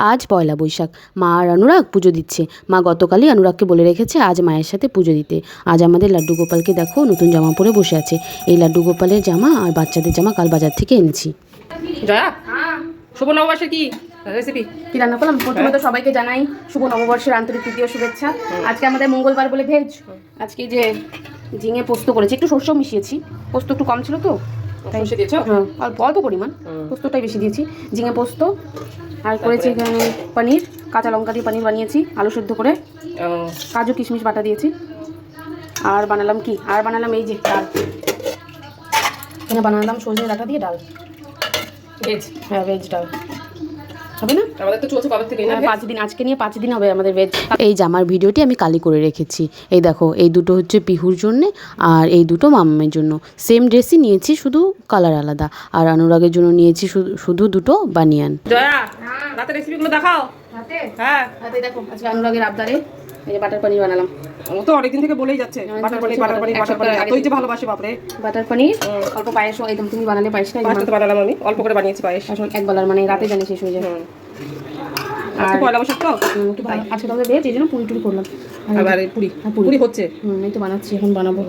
আজ পয়লা বৈশাখ। মা আর অনুরাগ পুজো দিচ্ছে। মা গতকালই অনুরাগকে বলে রেখেছে আজ মায়ের সাথে পুজো দিতে। আজ আমাদের লাড্ডু গোপালকে দেখো নতুন জামা পরে বসে আছে। এই লাড্ডু গোপালের জামা আর বাচ্চাদের জামা কাল বাজার থেকে এনেছি। জয়া, শুভ নববর্ষে কি রেসিপি কি রান্না করলাম? প্রথমে তো সবাইকে জানাই শুভ নববর্ষের আন্তরিক তৃতীয় শুভেচ্ছা। আজকে আমাদের মঙ্গলবার বলে ভেজ। আজকে যে ঝিঙে পোস্ত করেছি, একটু সর্ষেও মিশিয়েছি, পোস্ত একটু কম ছিল তো তাই দিয়েছো। হ্যাঁ, অল্প অল্প পরিমাণ পোস্তটাই বেশি দিয়েছি। ঝিঙে পোস্ত আর করেছি এখানে পনির, কাঁচা লঙ্কা দিয়ে পনির বানিয়েছি আলু সেদ্ধ করে, কাজু কিশমিশ বাটা দিয়েছি। আর বানালাম কি, আর বানালাম এই যে ডাল, এখানে বানালাম সজনে ডাঁটা দিয়ে ডাল, ভেজ। হ্যাঁ ভেজ ডাল হবে না? আমাদের তো চলছে কবে থেকে না? 5 দিন, আজকে নিয়ে 5 দিন হবে আমাদের ভেজ। এই জামার ভিডিওটি আমি কালি করে রেখেছি। এই দেখো, এই দুটো হচ্ছে পিহুর জন্যে আর এই দুটো মাম্মামের জন্য। সেম ড্রেসই নিয়েছি, শুধু কালার আলাদা। আর অনুরাগের জন্য নিয়েছি শুধু দুটো বানিয়ান। জয়া, রাতে রেসিপিগুলো দেখাও। হাতে হ্যাঁ, হাতে দেখো, আজকে অনুরাগের আবদারে এই যে বাটার পনির বানালাম। ও তো অনেকদিন থেকে বলেই যাচ্ছে বাটার পনির বাটার পনির বাটার পনির, এতই যে ভালোবাসে বাপরে। বাটার পনির, অল্প পায়েসও, একদম তুমি বানালে পায়েসটা পায়েসটা তো বানালাম আমি, অল্প করে বানিয়েছি পায়েস। আসলে এক বেলার মানে রাতে জানি শেষ হয়ে যায়। আজকে পয়লা বৈশাখ তো, একটু আজকে তো আমাদের ভেজ, এই জন্য পুরি টুরি করলাম। আবার পুরি হ্যাঁ, পুরি। পুরি হচ্ছে। এই তো বানাচ্ছি, এখন বানাবো।